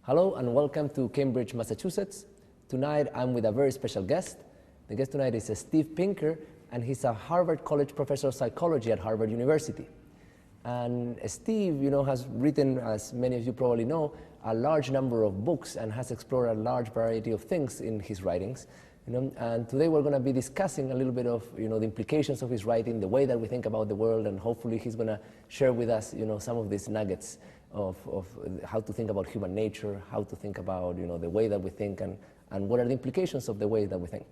Hello and welcome to Cambridge, Massachusetts. Tonight I'm with a very special guest. The guest tonight is Steve Pinker, and he's a Harvard College professor of psychology at Harvard University. And Steve, has written, as many of you probably know, a large number of books and has explored a large variety of things in his writings. And today we're going to be discussing a little bit of the implications of his writing, the way that we think about the world, and hopefully he's going to share with us some of these nuggets of how to think about human nature, how to think about the way that we think, and what are the implications of the way that we think.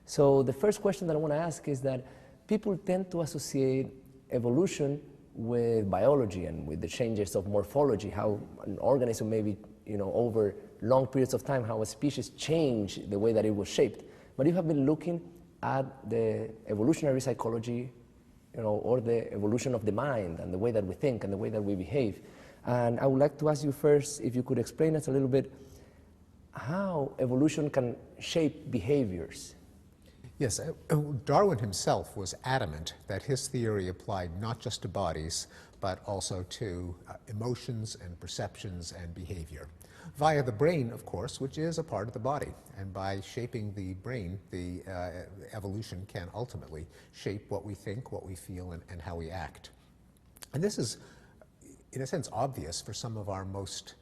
So the first question that I want to ask is that people tend to associate evolution with biology and with the changes of morphology, how an organism maybe over long periods of time, how a species changed the way that it was shaped. But you have been looking at the evolutionary psychology, or the evolution of the mind and the way that we think and the way that we behave. And I would like to ask you first if you could explain us a little bit how evolution can shape behaviors. Yes, Darwin himself was adamant that his theory applied not just to bodies, but also to emotions and perceptions and behavior. Via the brain, of course, which is a part of the body. And by shaping the brain, the evolution can ultimately shape what we think, what we feel, and how we act. And this is, in a sense, obvious for some of our most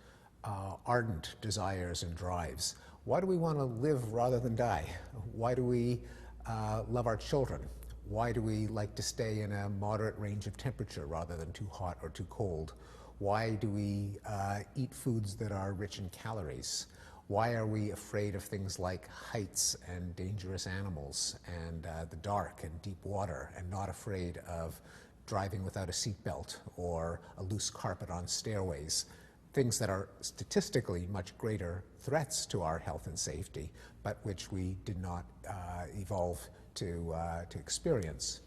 ardent desires and drives. Why do we want to live rather than die? Why do we love our children? Why do we like to stay in a moderate range of temperature rather than too hot or too cold? Why do we eat foods that are rich in calories? Why are we afraid of things like heights and dangerous animals and the dark and deep water, and not afraid of driving without a seatbelt or a loose carpet on stairways? Things that are statistically much greater threats to our health and safety, but which we did not evolve to experience.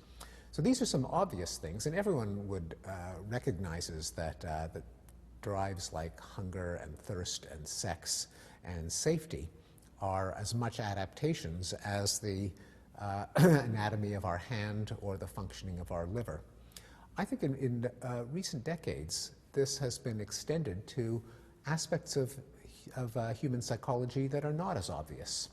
So these are some obvious things, and everyone would recognizes that drives like hunger and thirst and sex and safety are as much adaptations as the anatomy of our hand or the functioning of our liver. I think in recent decades, this has been extended to aspects of human psychology that are not as obvious,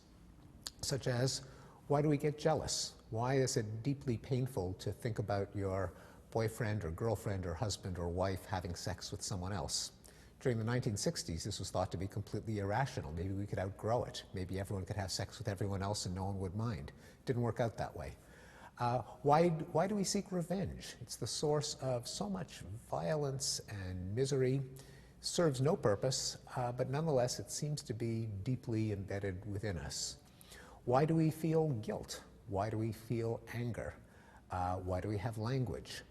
such as, why do we get jealous? Why is it deeply painful to think about your boyfriend or girlfriend or husband or wife having sex with someone else? During the 1960s, this was thought to be completely irrational. Maybe we could outgrow it. Maybe everyone could have sex with everyone else and no one would mind. It didn't work out that way. Why do we seek revenge? It's the source of so much violence and misery. Serves no purpose, but nonetheless it seems to be deeply embedded within us. Why do we feel guilt? Why do we feel anger? Why do we have language?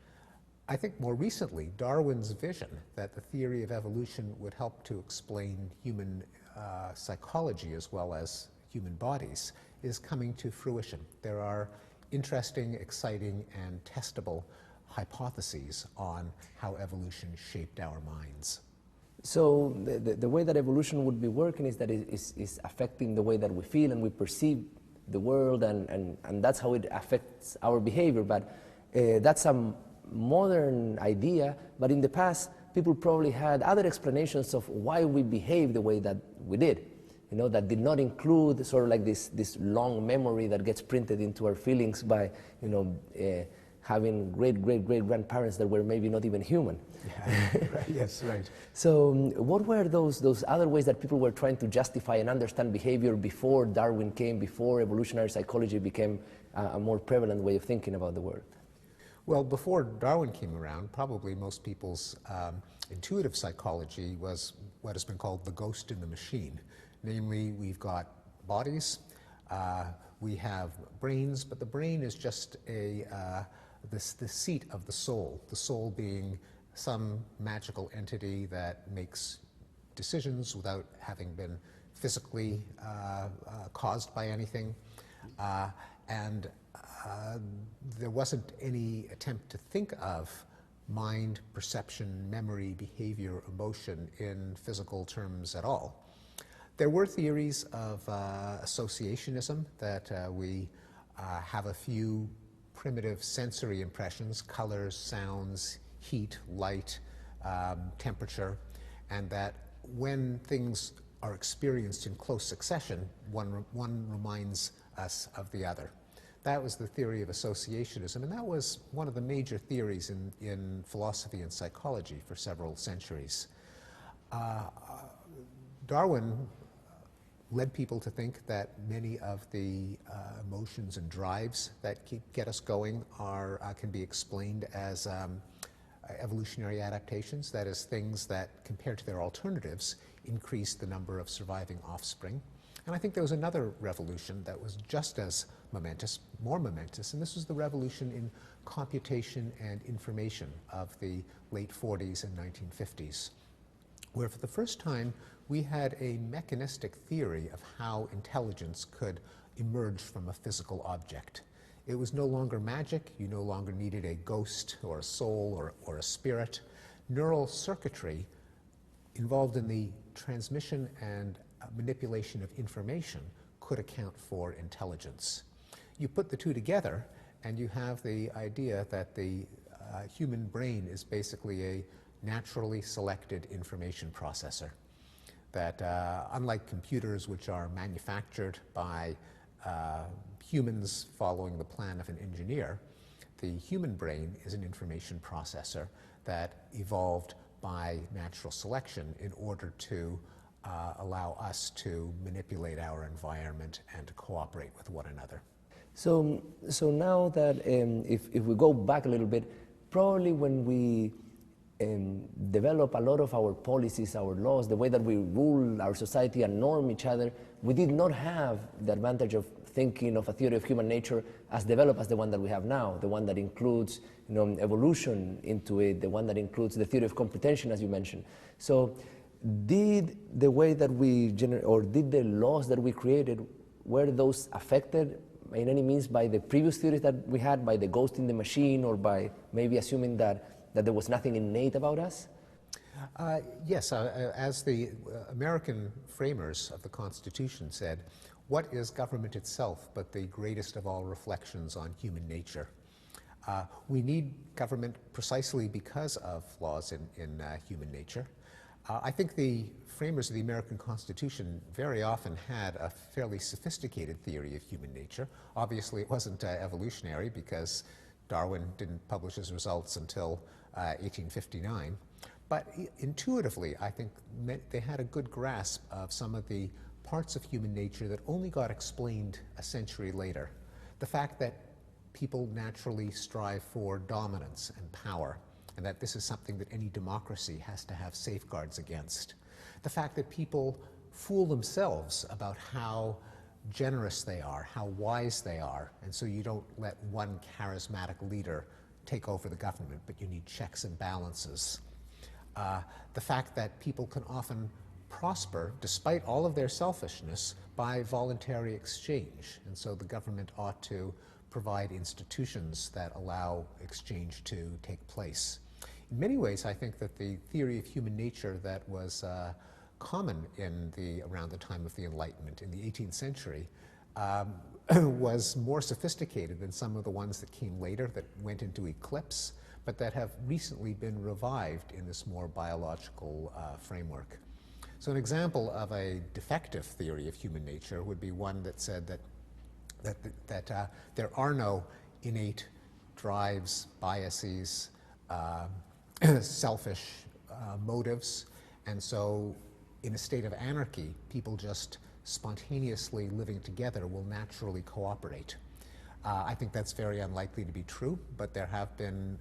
I think more recently, Darwin's vision that the theory of evolution would help to explain human psychology as well as human bodies is coming to fruition. There are interesting, exciting, and testable hypotheses on how evolution shaped our minds. So the way that evolution would be working is that it is affecting the way that we feel and we perceive the world, and that's how it affects our behavior. But that's a modern idea, but in the past people probably had other explanations of why we behave the way that we did, that did not include sort of like this long memory that gets printed into our feelings by having great-great-great-grandparents that were maybe not even human. Yeah, right. Yes, right. So what were those other ways that people were trying to justify and understand behavior before Darwin came, before evolutionary psychology became a more prevalent way of thinking about the world? Well, before Darwin came around, probably most people's intuitive psychology was what has been called the ghost in the machine. Namely, we've got bodies, we have brains, but the brain is just the seat of the soul being some magical entity that makes decisions without having been physically caused by anything. There wasn't any attempt to think of mind, perception, memory, behavior, emotion in physical terms at all. There were theories of associationism, that we have a few primitive sensory impressions, colors, sounds, heat, light, temperature, and that when things are experienced in close succession, one reminds us of the other. That was the theory of associationism, and that was one of the major theories in philosophy and psychology for several centuries. Darwin led people to think that many of the emotions and drives that get us going can be explained as evolutionary adaptations, that is, things that, compared to their alternatives, increase the number of surviving offspring. And I think there was another revolution that was just as momentous, more momentous, and this was the revolution in computation and information of the late 40s and 1950s, where for the first time we had a mechanistic theory of how intelligence could emerge from a physical object. It was no longer magic. You no longer needed a ghost or a soul or a spirit. Neural circuitry involved in the transmission and manipulation of information could account for intelligence. You put the two together and you have the idea that the human brain is basically a naturally selected information processor. That unlike computers, which are manufactured by humans following the plan of an engineer, the human brain is an information processor that evolved by natural selection in order to allow us to manipulate our environment and to cooperate with one another. So now that if we go back a little bit, probably when we develop a lot of our policies, our laws, the way that we rule our society and norm each other, we did not have the advantage of thinking of a theory of human nature as developed as the one that we have now, the one that includes evolution into it, the one that includes the theory of computation, as you mentioned. So did the way that we or did the laws that we created, were those affected in any means by the previous theories that we had, by the ghost in the machine, or by maybe assuming that there was nothing innate about us? Yes, as the American framers of the Constitution said, what is government itself but the greatest of all reflections on human nature? We need government precisely because of flaws in human nature. I think the framers of the American Constitution very often had a fairly sophisticated theory of human nature. Obviously, it wasn't evolutionary because Darwin didn't publish his results until 1859. But intuitively, I think they had a good grasp of some of the parts of human nature that only got explained a century later. The fact that people naturally strive for dominance and power, and that this is something that any democracy has to have safeguards against. The fact that people fool themselves about how generous they are, how wise they are, and so you don't let one charismatic leader take over the government, but you need checks and balances. The fact that people can often prosper, despite all of their selfishness, by voluntary exchange, and so the government ought to provide institutions that allow exchange to take place. In many ways, I think that the theory of human nature that was common around the time of the Enlightenment in the 18th century was more sophisticated than some of the ones that came later that went into eclipse, but that have recently been revived in this more biological framework. So an example of a defective theory of human nature would be one that said that there are no innate drives, biases, selfish motives, and so in a state of anarchy, people just spontaneously living together will naturally cooperate. I think that's very unlikely to be true, but there have been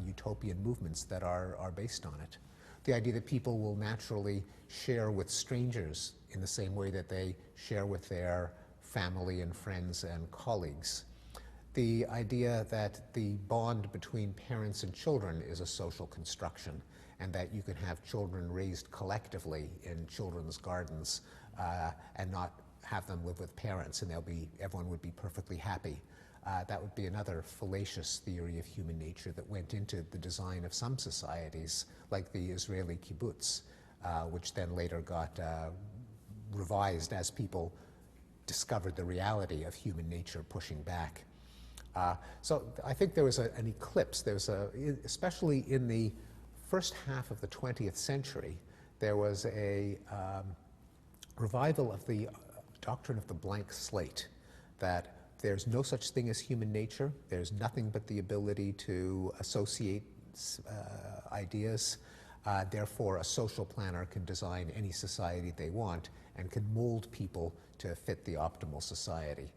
utopian movements that are based on it. The idea that people will naturally share with strangers in the same way that they share with their family and friends and colleagues. The idea that the bond between parents and children is a social construction, and that you can have children raised collectively in children's gardens and not have them live with parents, and everyone would be perfectly happy. That would be another fallacious theory of human nature that went into the design of some societies, like the Israeli kibbutz, which then later got revised as people discovered the reality of human nature pushing back. So I think there was an eclipse. Especially in the first half of the 20th century, there was a revival of the doctrine of the blank slate, that there's no such thing as human nature, there's nothing but the ability to associate ideas, therefore a social planner can design any society they want and can mold people to fit the optimal society.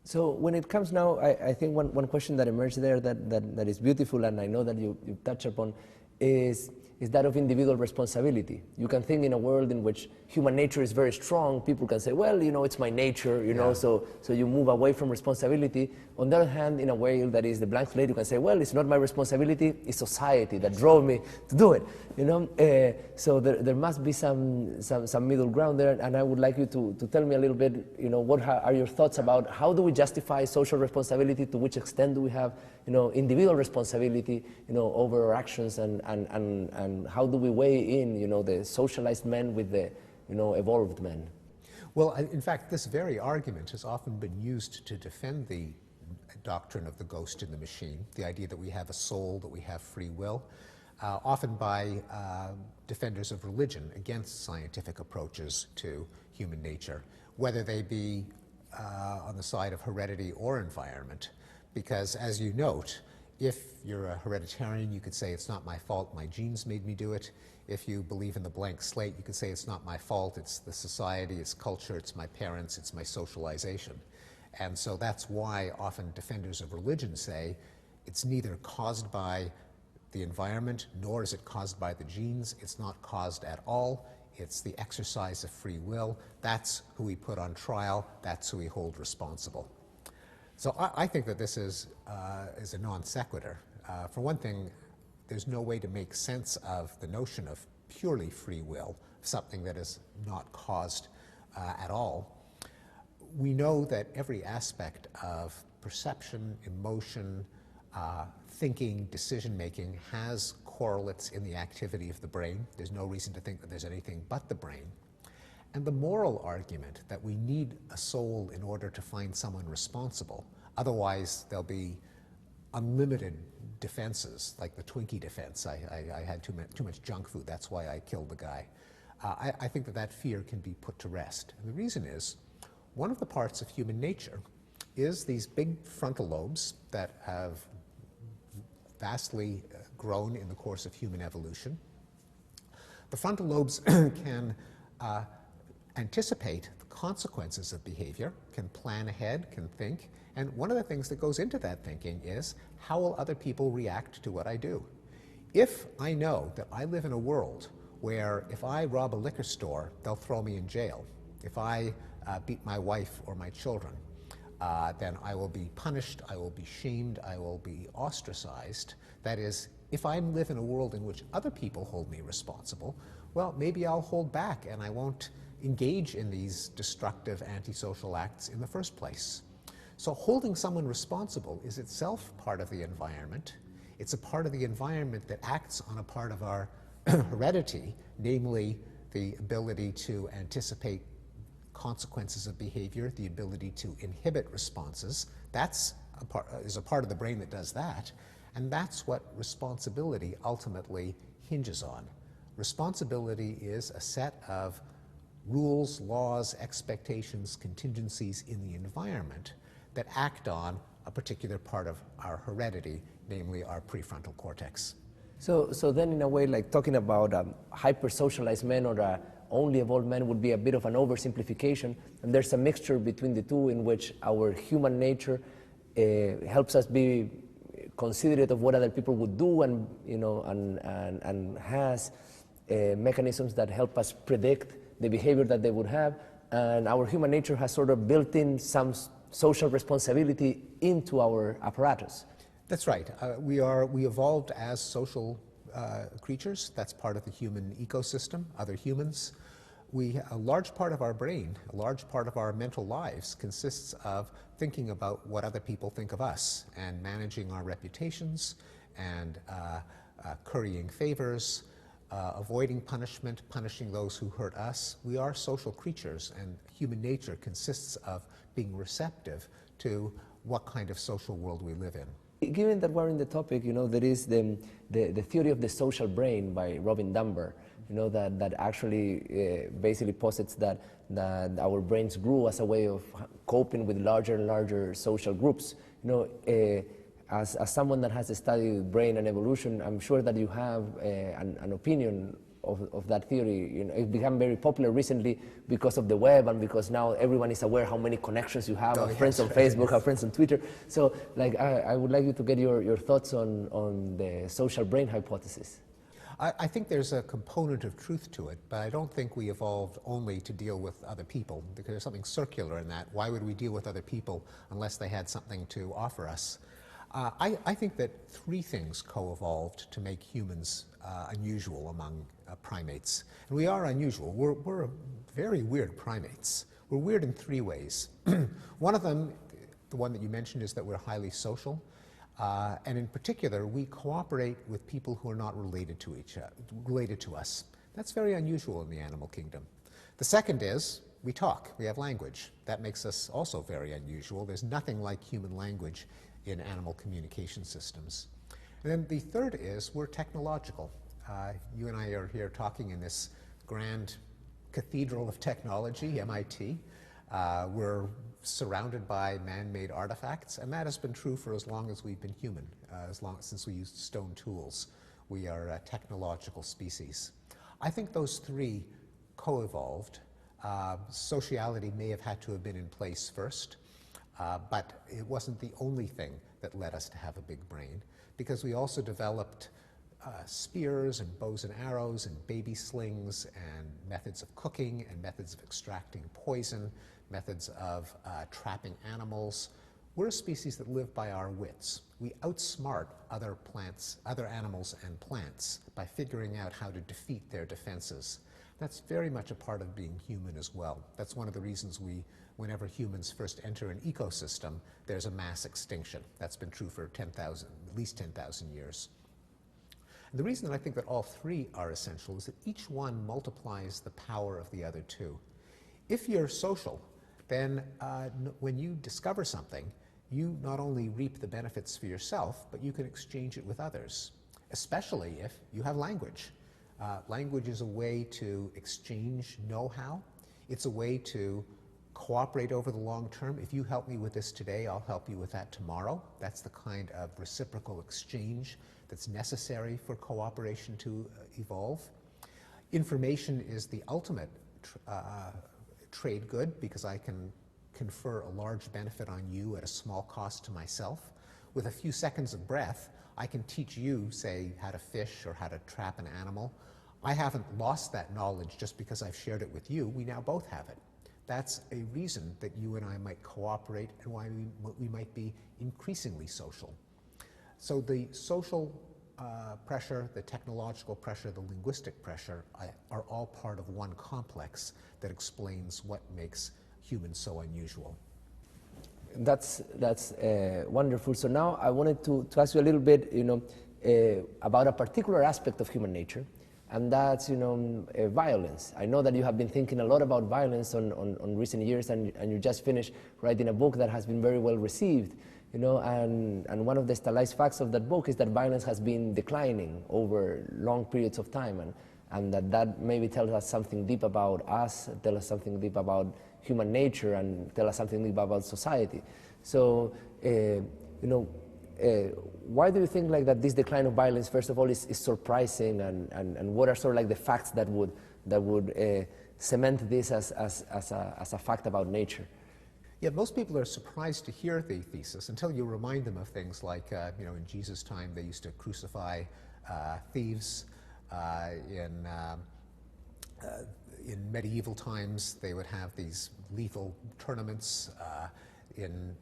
So when it comes now, I think one question that emerged there that is beautiful, and I know that you touch upon, is that of individual responsibility. You can think in a world in which human nature is very strong, people can say, well, it's my nature, know, so you move away from responsibility. On the other hand, in a way that is the blank slate, you can say, well, it's not my responsibility, it's society that drove me to do it, So there must be some middle ground there, and I would like you to tell me a little bit, what are your thoughts about how do we justify social responsibility, to which extent do we have, individual responsibility, over our actions, and how do we weigh in, the socialized men with the, evolved men? Well, in fact, this very argument has often been used to defend the doctrine of the ghost in the machine, the idea that we have a soul, that we have free will, often by defenders of religion against scientific approaches to human nature, whether they be on the side of heredity or environment. Because, as you note, if you're a hereditarian, you could say it's not my fault, my genes made me do it. If you believe in the blank slate, you could say it's not my fault, it's the society, it's culture, it's my parents, it's my socialization. And so that's why often defenders of religion say it's neither caused by the environment, nor is it caused by the genes. It's not caused at all. It's the exercise of free will. That's who we put on trial. That's who we hold responsible. So I think that this is a non sequitur. For one thing, there's no way to make sense of the notion of purely free will, something that is not caused at all. We know that every aspect of perception, emotion, thinking, decision-making has correlates in the activity of the brain. There's no reason to think that there's anything but the brain. And the moral argument that we need a soul in order to find someone responsible, otherwise there'll be unlimited defenses, like the Twinkie defense. I had too much junk food, that's why I killed the guy. I think that fear can be put to rest. And the reason is, one of the parts of human nature is these big frontal lobes that have vastly grown in the course of human evolution. The frontal lobes can anticipate the consequences of behavior, can plan ahead, can think, and one of the things that goes into that thinking is, how will other people react to what I do? If I know that I live in a world where if I rob a liquor store, they'll throw me in jail. If I beat my wife or my children, then I will be punished, I will be shamed, I will be ostracized. That is, if I live in a world in which other people hold me responsible, well, maybe I'll hold back and I won't engage in these destructive antisocial acts in the first place. So holding someone responsible is itself part of the environment. It's a part of the environment that acts on a part of our heredity, namely the ability to anticipate consequences of behavior, the ability to inhibit responses. That's is a part of the brain that does that, and that's what responsibility ultimately hinges on. Responsibility is a set of rules, laws, expectations, contingencies in the environment that act on a particular part of our heredity, namely our prefrontal cortex. So then, in a way, like talking about hyper-socialized men or only evolved men would be a bit of an oversimplification, and there's a mixture between the two in which our human nature helps us be considerate of what other people would do, and and has mechanisms that help us predict the behavior that they would have, and our human nature has sort of built in some social responsibility into our apparatus. That's right. We evolved as social creatures. That's part of the human ecosystem, other humans. A large part of our brain, a large part of our mental lives consists of thinking about what other people think of us and managing our reputations and currying favors, avoiding punishment, punishing those who hurt us. We are social creatures, and human nature consists of being receptive to what kind of social world we live in. Given that we're in the topic, there is the theory of the social brain by Robin Dunbar, that actually basically posits that our brains grew as a way of coping with larger and larger social groups. As someone that has studied brain and evolution, I'm sure that you have an opinion of that theory. It became very popular recently because of the web, and because now everyone is aware how many connections you have, friends on Facebook, have friends on Twitter. So I would like you to get your thoughts on the social brain hypothesis. I think there's a component of truth to it, but I don't think we evolved only to deal with other people, because there's something circular in that. Why would we deal with other people unless they had something to offer us? I think that three things co-evolved to make humans unusual among primates. And we are unusual. We're very weird primates. We're weird in three ways. One of them, the one that you mentioned, is that we're highly social. And in particular, we cooperate with people who are not related to us. That's very unusual in the animal kingdom. The second is we talk. We have language. That makes us also very unusual. There's nothing like human language in animal communication systems. And then the third is we're technological. You and I are here talking in this grand cathedral of technology, MIT. We're surrounded by man-made artifacts, and that has been true for as long as we've been human, since we used stone tools. We are a technological species. I think those three co-evolved. Sociality may have had to have been in place first, but it wasn't the only thing that led us to have a big brain, because we also developed spears and bows and arrows and baby slings and methods of cooking and methods of extracting poison, methods of trapping animals. We're a species that live by our wits. We outsmart other animals and plants by figuring out how to defeat their defenses. That's very much a part of being human as well. That's one of the reasons whenever humans first enter an ecosystem, there's a mass extinction. That's been true for at least 10,000 years. And the reason that I think that all three are essential is that each one multiplies the power of the other two. If you're social, then when you discover something, you not only reap the benefits for yourself, but you can exchange it with others, especially if you have language. Language is a way to exchange know-how. It's a way to cooperate over the long term. If you help me with this today, I'll help you with that tomorrow. That's the kind of reciprocal exchange that's necessary for cooperation to evolve. Information is the ultimate trade good, because I can confer a large benefit on you at a small cost to myself. With a few seconds of breath, I can teach you, say, how to fish or how to trap an animal. I haven't lost that knowledge just because I've shared it with you. We now both have it. That's a reason that you and I might cooperate, and why we might be increasingly social. So the social pressure, the technological pressure, the linguistic pressure are all part of one complex that explains what makes humans so unusual. That's wonderful. So now I wanted to ask you a little bit, about a particular aspect of human nature, and that's violence. I know that you have been thinking a lot about violence on recent years, and you just finished writing a book that has been very well received. And one of the stylized facts of that book is that violence has been declining over long periods of time, and that maybe tells us something deep about us, tells us something deep about human nature, and tells us something deep about society. So, why do you think that this decline of violence, first of all, is surprising, and what are sort of like the facts that would cement this as a fact about nature? Yeah, most people are surprised to hear the thesis until you remind them of things like, in Jesus' time they used to crucify thieves. In medieval times, they would have these lethal tournaments. In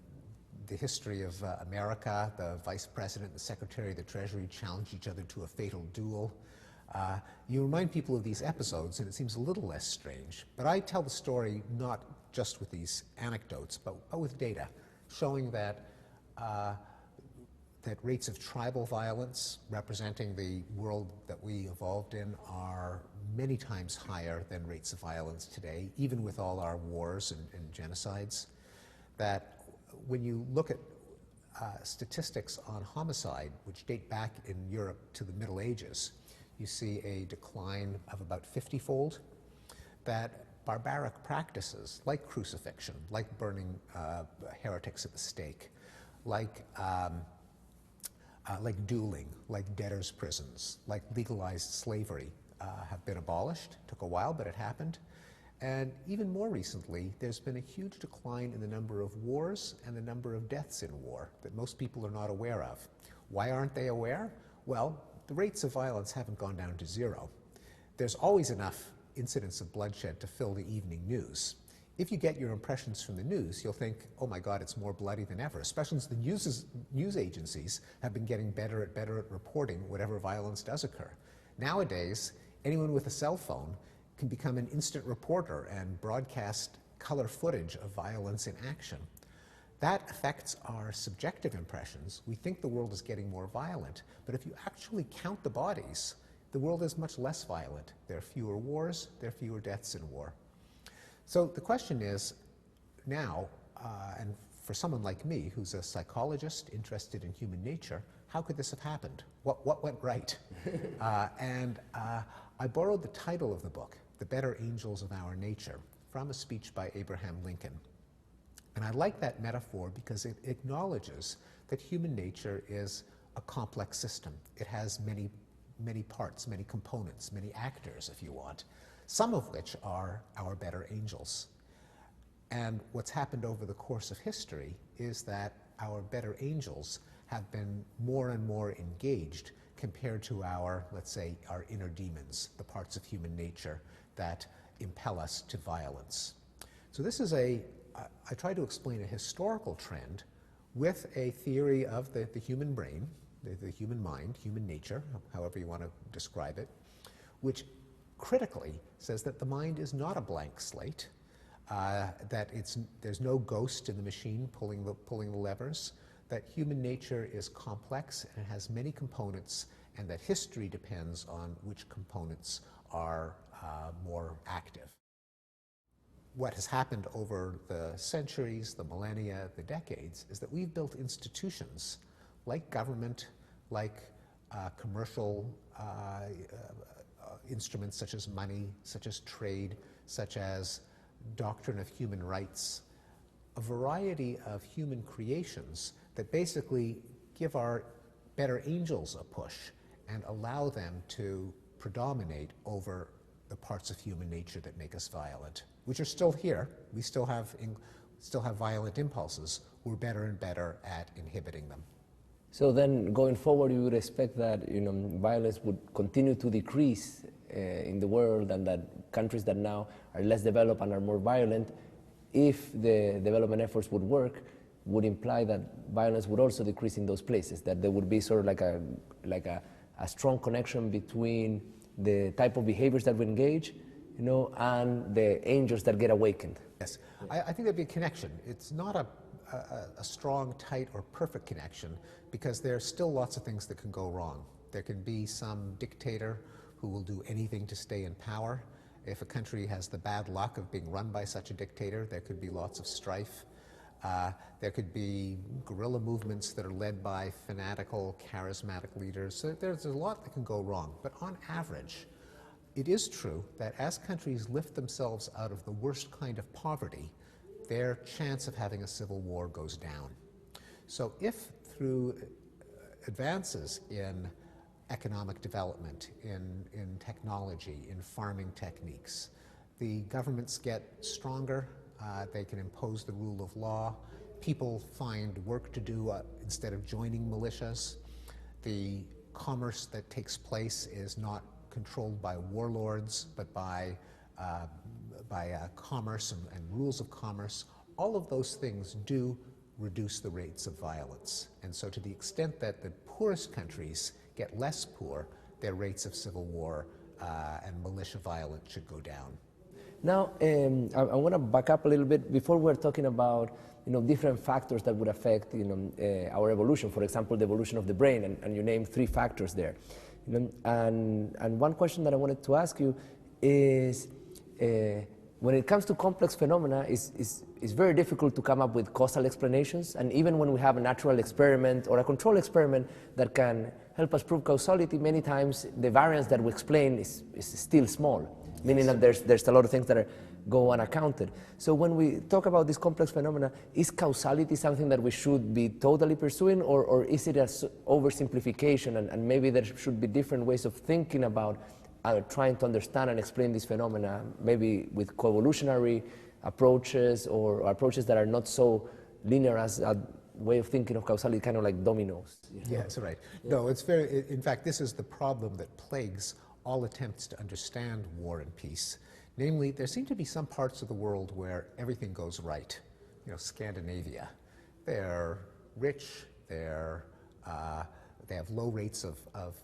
the history of America, the vice president and the secretary of the treasury challenged each other to a fatal duel. You remind people of these episodes, and it seems a little less strange. But I tell the story not just with these anecdotes, but with data, showing that that rates of tribal violence, representing the world that we evolved in, are many times higher than rates of violence today, even with all our wars and genocides. That when you look at statistics on homicide, which date back in Europe to the Middle Ages, you see a decline of about 50-fold, that barbaric practices like crucifixion, like burning heretics at the stake, like dueling, like debtors' prisons, like legalized slavery have been abolished. Took a while, but it happened. And even more recently, there's been a huge decline in the number of wars and the number of deaths in war that most people are not aware of. Why aren't they aware? Well, the rates of violence haven't gone down to zero. There's always enough incidents of bloodshed to fill the evening news. If you get your impressions from the news, you'll think, oh my God, it's more bloody than ever, especially as the news agencies have been getting better at reporting whatever violence does occur. Nowadays, anyone with a cell phone can become an instant reporter and broadcast color footage of violence in action. That affects our subjective impressions. We think the world is getting more violent, but if you actually count the bodies, the world is much less violent. There are fewer wars, there are fewer deaths in war. So the question is now, and for someone like me, who's a psychologist interested in human nature, how could this have happened? What went right? I borrowed the title of the book, The Better Angels of Our Nature, from a speech by Abraham Lincoln. And I like that metaphor because it acknowledges that human nature is a complex system. It has many parts, many components, many actors, if you want, some of which are our better angels. And what's happened over the course of history is that our better angels have been more and more engaged compared to our, let's say, our inner demons, the parts of human nature that impel us to violence. So this is I try to explain a historical trend with a theory of the human brain, the human mind, human nature, however you want to describe it, which critically says that the mind is not a blank slate, that there's no ghost in the machine pulling the levers, that human nature is complex and has many components, and that history depends on which components are more active. What has happened over the centuries, the millennia, the decades, is that we've built institutions like government, like commercial instruments such as money, such as trade, such as doctrine of human rights, a variety of human creations that basically give our better angels a push and allow them to predominate over the parts of human nature that make us violent, which are still here. We still have violent impulses. We're better and better at inhibiting them. So then, going forward, you would expect that violence would continue to decrease in the world, and that countries that now are less developed and are more violent, if the development efforts would work, would imply that violence would also decrease in those places. That there would be sort of like a strong connection between the type of behaviors that we engage, and the angels that get awakened. Yes, I think there'd be a connection. It's not a strong, tight, or perfect connection, because there are still lots of things that can go wrong. There can be some dictator who will do anything to stay in power. If a country has the bad luck of being run by such a dictator, there could be lots of strife. There could be guerrilla movements that are led by fanatical, charismatic leaders. So there's a lot that can go wrong. But on average, it is true that as countries lift themselves out of the worst kind of poverty, their chance of having a civil war goes down. So if through advances in economic development, in technology, in farming techniques, the governments get stronger, they can impose the rule of law, people find work to do instead of joining militias, the commerce that takes place is not controlled by warlords, but by commerce and rules of commerce. All of those things do reduce the rates of violence. And so to the extent that the poorest countries get less poor, their rates of civil war and militia violence should go down. Now, I want to back up a little bit. Before we were talking about different factors that would affect our evolution. For example, the evolution of the brain, and you named 3 factors there. And one question that I wanted to ask you is, when it comes to complex phenomena, it's very difficult to come up with causal explanations. And even when we have a natural experiment or a control experiment that can help us prove causality, many times the variance that we explain is still small, meaning that there's a lot of things that go unaccounted. So when we talk about this complex phenomena, is causality something that we should be totally pursuing, or is it an oversimplification, and maybe there should be different ways of thinking about trying to understand and explain these phenomena, maybe with co-evolutionary approaches or approaches that are not so linear as a way of thinking of causality, kind of like dominoes. You know? Yeah, that's right. Yeah. No, it's very, in fact, this is the problem that plagues all attempts to understand war and peace. Namely, there seem to be some parts of the world where everything goes right. You know, Scandinavia. They're rich, they have low rates of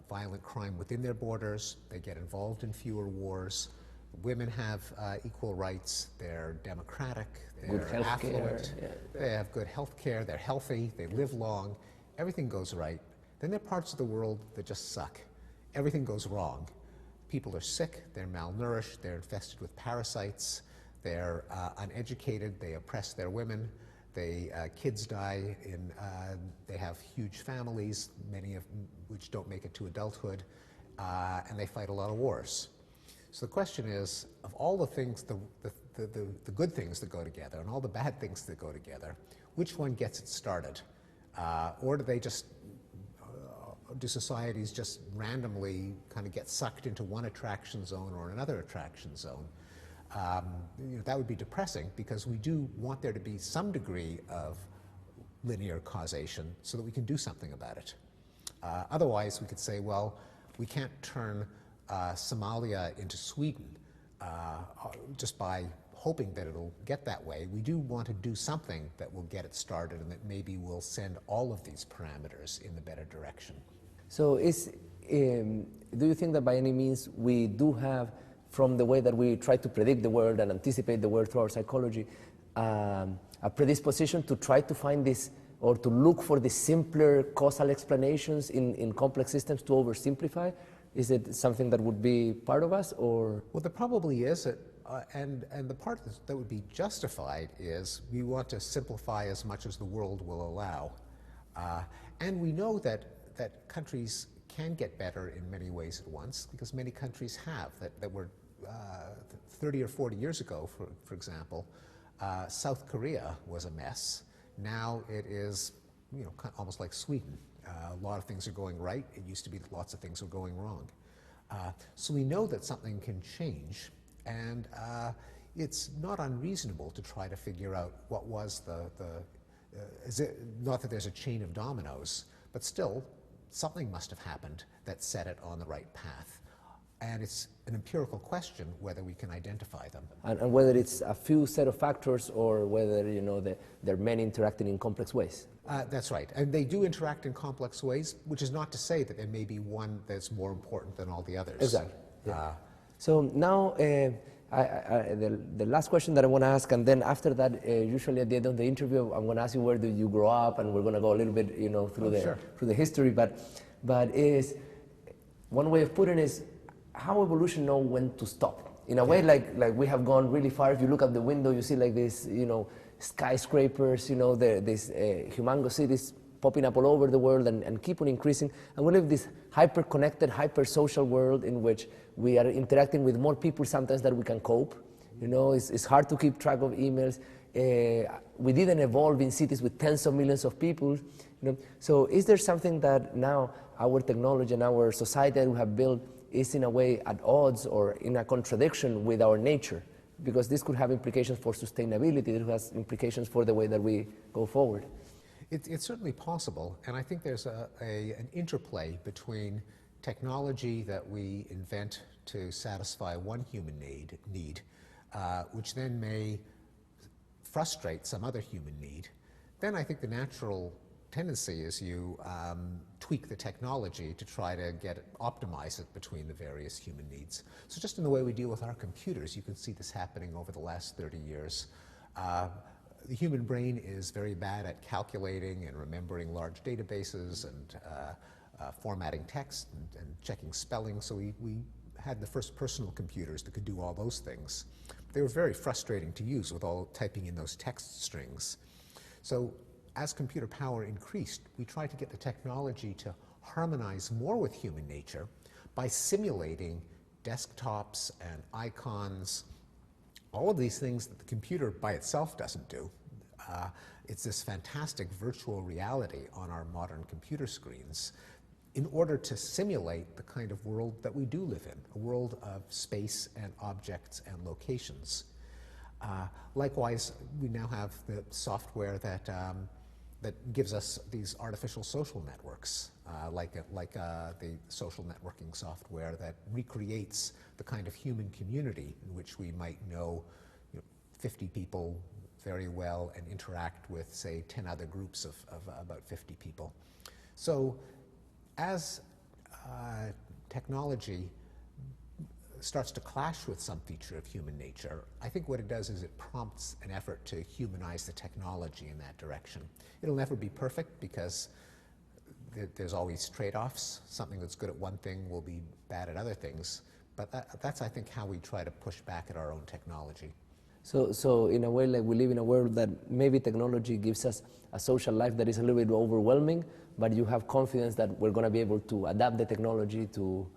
violent crime within their borders, they get involved in fewer wars, women have equal rights, they're democratic, they're affluent, they have good health care, they're healthy, they live long, everything goes right. Then there are parts of the world that just suck. Everything goes wrong. People are sick, they're malnourished, they're infested with parasites, they're uneducated, they oppress their women, kids die, they have huge families, many of which don't make it to adulthood, and they fight a lot of wars. So the question is, of all the things, the good things that go together and all the bad things that go together, which one gets it started? Or do societies just randomly kind of get sucked into one attraction zone or another attraction zone? You know, that would be depressing, because we do want there to be some degree of linear causation so that we can do something about it. Otherwise, we could say, well, we can't turn Somalia into Sweden just by hoping that it'll get that way. We do want to do something that will get it started and that maybe will send all of these parameters in the better direction. So do you think that by any means we do have, from the way that we try to predict the world and anticipate the world through our psychology, a predisposition to try to find this, or to look for the simpler causal explanations in complex systems to oversimplify? Is it something that would be part of us, or? Well, there probably is, and the part that would be justified is we want to simplify as much as the world will allow. And we know that countries can get better in many ways at once, because many countries have, that were 30 or 40 years ago, for example, South Korea was a mess. Now it is, you know, almost like Sweden. A lot of things are going right. It used to be that lots of things were going wrong. So we know that something can change, and it's not unreasonable to try to figure out what was not that there's a chain of dominoes, but still, something must have happened that set it on the right path. And it's an empirical question whether we can identify them. And whether it's a few set of factors, or whether, you know, they're many interacting in complex ways. That's right. And they do interact in complex ways, which is not to say that there may be one that's more important than all the others. Exactly. Yeah. So now, the last question that I want to ask, and then after that, usually at the end of the interview, I'm going to ask you where did you grow up, and we're going to go a little bit, you know, through the history. But is one way of putting it is, how evolution know when to stop? In a way, like we have gone really far. If you look out the window, you see like this, you know, skyscrapers, you know, these humongous cities popping up all over the world and keep on increasing. And we live this hyper-connected, hyper-social world in which we are interacting with more people sometimes than we can cope. You know, it's hard to keep track of emails. We didn't evolve in cities with tens of millions of people. You know? So is there something that now our technology and our society that we have built is in a way at odds or in a contradiction with our nature? Because this could have implications for sustainability, it has implications for the way that we go forward. It's certainly possible, and I think there's an interplay between technology that we invent to satisfy one human need, which then may frustrate some other human need. Then I think the natural tendency is you tweak the technology to try to optimize it between the various human needs. So just in the way we deal with our computers, you can see this happening over the last 30 years. The human brain is very bad at calculating and remembering large databases and formatting text and checking spelling, so we had the first personal computers that could do all those things. They were very frustrating to use with all typing in those text strings. So as computer power increased, we tried to get the technology to harmonize more with human nature by simulating desktops and icons, all of these things that the computer by itself doesn't do. It's this fantastic virtual reality on our modern computer screens in order to simulate the kind of world that we do live in, a world of space and objects and locations. Likewise, we now have the software that gives us these artificial social networks, like the social networking software that recreates the kind of human community in which we might know, 50 people very well and interact with, say, 10 other groups of about 50 people. So as technology starts to clash with some feature of human nature, I think what it does is it prompts an effort to humanize the technology in that direction. It'll never be perfect because there's always trade-offs. Something that's good at one thing will be bad at other things. But that's, I think, how we try to push back at our own technology. So in a way, like, we live in a world that maybe technology gives us a social life that is a little bit overwhelming, but you have confidence that we're going to be able to adapt the technology to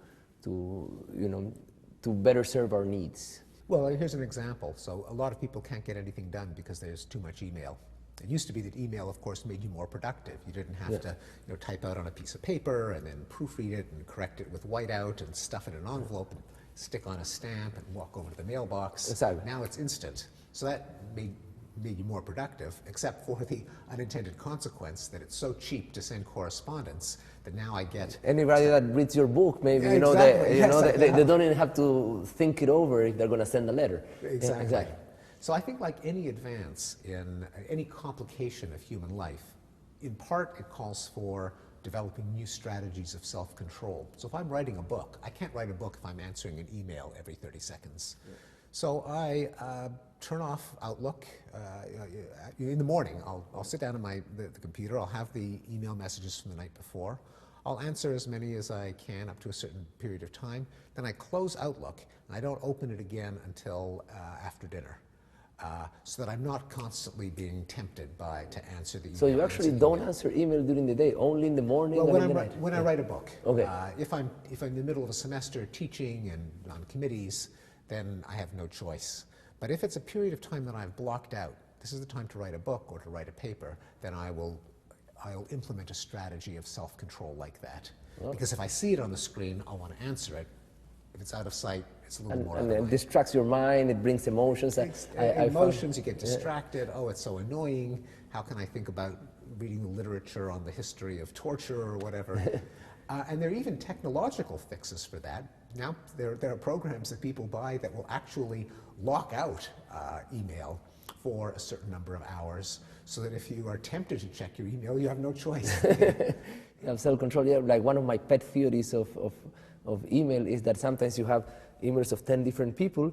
better serve our needs. Well, here's an example. So a lot of people can't get anything done because there's too much email. It used to be that email, of course, made you more productive. You didn't have to type out on a piece of paper and then proofread it and correct it with whiteout and stuff it in an envelope and stick on a stamp and walk over to the mailbox. Exactly. Now it's instant. So that made you more productive, except for the unintended consequence that it's so cheap to send correspondence that now I get... Anybody that reads your book, maybe, Yeah, exactly. they don't even have to think it over if they're going to send a letter. Exactly. Yeah, exactly. So I think like any advance in any complication of human life, in part it calls for developing new strategies of self-control. So if I'm writing a book, I can't write a book if I'm answering an email every 30 seconds. Yeah. So I turn off Outlook. In the morning, I'll sit down at the computer, I'll have the email messages from the night before. I'll answer as many as I can up to a certain period of time. Then I close Outlook, and I don't open it again until after dinner. So that I'm not constantly being tempted to answer the email. So you actually don't answer email during the day, only in the morning or in the night? When I write a book. Okay. If I'm in the middle of a semester teaching and on committees, then I have no choice. But if it's a period of time that I've blocked out, this is the time to write a book or to write a paper, then I'll implement a strategy of self-control like that. Oh. Because if I see it on the screen, I'll want to answer it. If it's out of sight, it's a little more. And it distracts your mind, it brings emotions. Emotions, you get distracted. Oh, it's so annoying. How can I think about reading the literature on the history of torture or whatever? And there are even technological fixes for that. Now, there are programs that people buy that will actually lock out email for a certain number of hours, so that if you are tempted to check your email, you have no choice. You have self-control. Yeah, like one of my pet theories of email is that sometimes you have emails of 10 different people,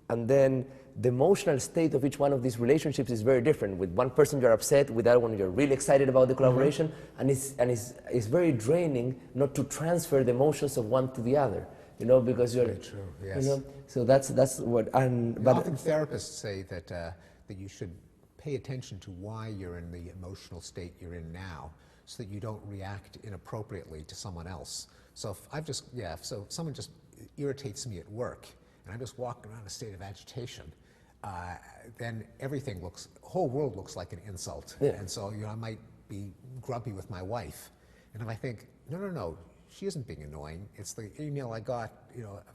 and then the emotional state of each one of these relationships is very different. With one person you're upset, with the other one you're really excited about the collaboration, and it's very draining not to transfer the emotions of one to the other. Because you're... Very true, yes. So that's what... But often therapists say that you should pay attention to why you're in the emotional state you're in now, so that you don't react inappropriately to someone else. So if someone just irritates me at work, and I'm just walking around in a state of agitation, then whole world looks like an insult. Yeah. And so I might be grumpy with my wife. And if I think, no, she isn't being annoying. It's the email I got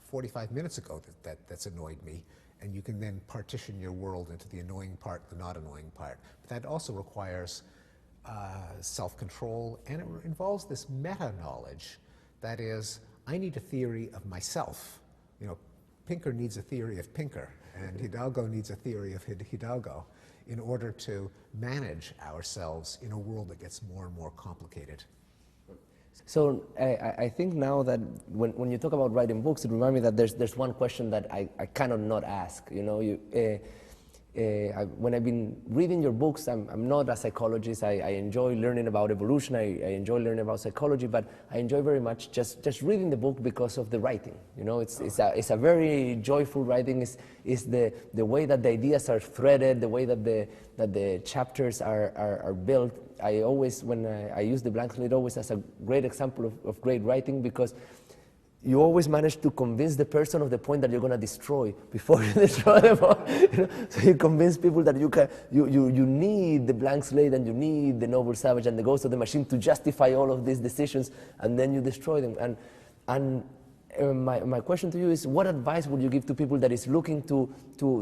45 minutes ago that's annoyed me. And you can then partition your world into the annoying part, the not annoying part. But that also requires self-control, and it involves this meta-knowledge. That is, I need a theory of myself. Pinker needs a theory of Pinker, and Hidalgo needs a theory of Hidalgo in order to manage ourselves in a world that gets more and more complicated. So I think now that when you talk about writing books, it reminds me that there's one question that I cannot not ask. When I've been reading your books, I'm not a psychologist. I enjoy learning about evolution. I enjoy learning about psychology, but I enjoy very much just reading the book because of the writing. You know, it's a very joyful writing. It's the way that the ideas are threaded, the way that the chapters are built. I always, when I use the blank slate, always as a great example of great writing, because you always manage to convince the person of the point that you're going to destroy before you destroy them. You know? So you convince people that you need the blank slate, and you need the noble savage and the ghost of the machine to justify all of these decisions, and then you destroy them. And my question to you is, what advice would you give to people that is looking to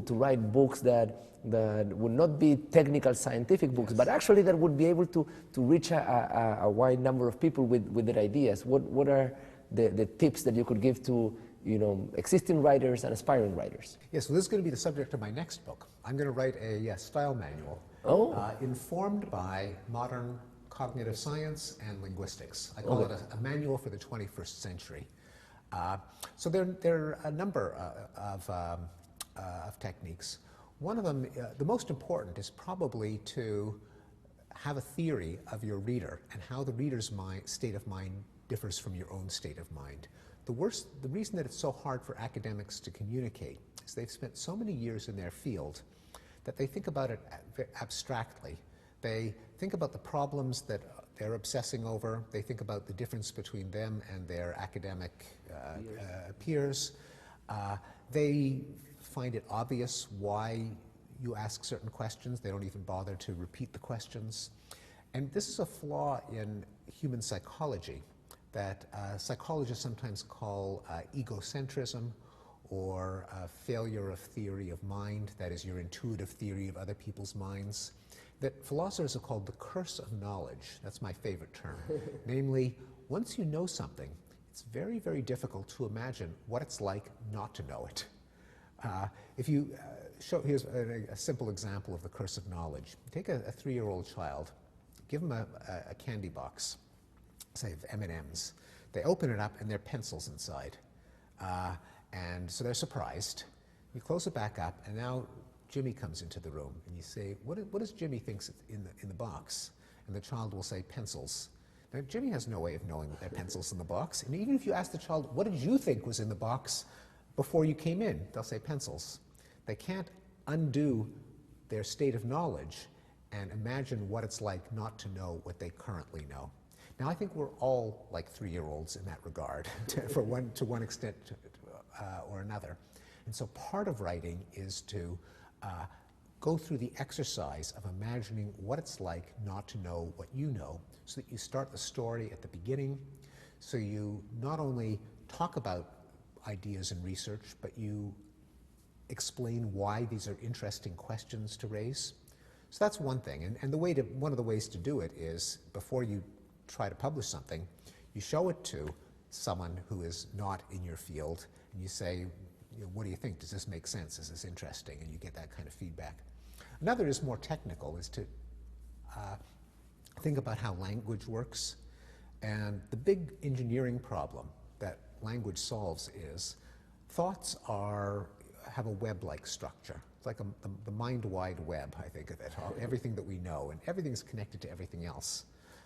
write books that would not be technical scientific books, but actually that would be able to reach a wide number of people with their ideas? What are the tips that you could give to, you know, existing writers and aspiring writers? Yes, well, this is going to be the subject of my next book. I'm going to write a style manual informed by modern cognitive science and linguistics. I call it a manual for the 21st century. So there are a number of techniques. One of them, the most important, is probably to have a theory of your reader and how the reader's state of mind differs from your own state of mind. The reason that it's so hard for academics to communicate is they've spent so many years in their field that they think about it abstractly. They think about the problems that they're obsessing over. They think about the difference between them and their academic peers. They find it obvious why you ask certain questions. They don't even bother to repeat the questions. And this is a flaw in human psychology that psychologists sometimes call egocentrism, or failure of theory of mind, that is, your intuitive theory of other people's minds, that philosophers have called the curse of knowledge. That's my favorite term. Namely, once you know something, it's very, very difficult to imagine what it's like not to know it. If you here's a simple example of the curse of knowledge. Take a 3-year-old child, give them a candy box, say of M&Ms. They open it up and there are pencils inside. And so they're surprised. You close it back up, and now Jimmy comes into the room, and you say, what does Jimmy think in the box? And the child will say, pencils. Now, Jimmy has no way of knowing that there are pencils in the box. And even if you ask the child, what did you think was in the box before you came in? They'll say, pencils. They can't undo their state of knowledge and imagine what it's like not to know what they currently know. Now, I think we're all like 3-year-olds in that regard, to one extent or another. And so part of writing is to go through the exercise of imagining what it's like not to know what you know, so that you start the story at the beginning, so you not only talk about ideas and research, but you explain why these are interesting questions to raise. So that's one thing. And one of the ways to do it is, before you try to publish something, you show it to someone who is not in your field, and you say, what do you think? Does this make sense? Is this interesting? And you get that kind of feedback. Another is more technical, is to think about how language works. And the big engineering problem that language solves is thoughts have a web-like structure. It's like the mind-wide web, I think of it, everything that we know, and everything's connected to everything else.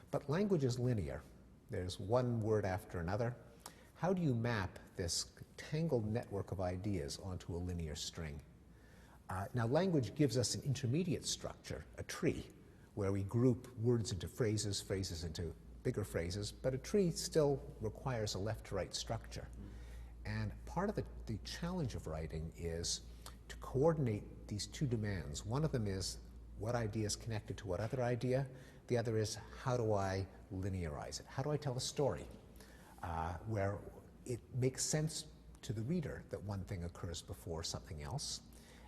But language is linear. There's one word after another. How do you map this tangled network of ideas onto a linear string? Now, language gives us an intermediate structure, a tree, where we group words into phrases, phrases into bigger phrases, but a tree still requires a left-to-right structure. And part of the challenge of writing is to coordinate these two demands. One of them is what idea is connected to what other idea. The other is, how do I linearize it? How do I tell a story where it makes sense to the reader that one thing occurs before something else?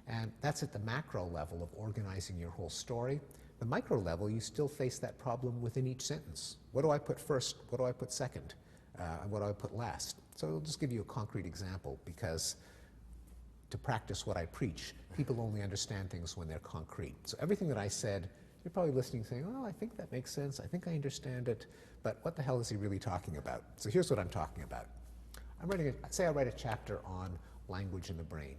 And that's at the macro level of organizing your whole story. The micro level, you still face that problem within each sentence. What do I put first? What do I put second? And what do I put last? So I'll just give you a concrete example, because to practice what I preach, people only understand things when they're concrete. So everything that I said, you're probably listening saying, oh, I think that makes sense. I think I understand it. But what the hell is he really talking about? So here's what I'm talking about. Say I write a chapter on language in the brain.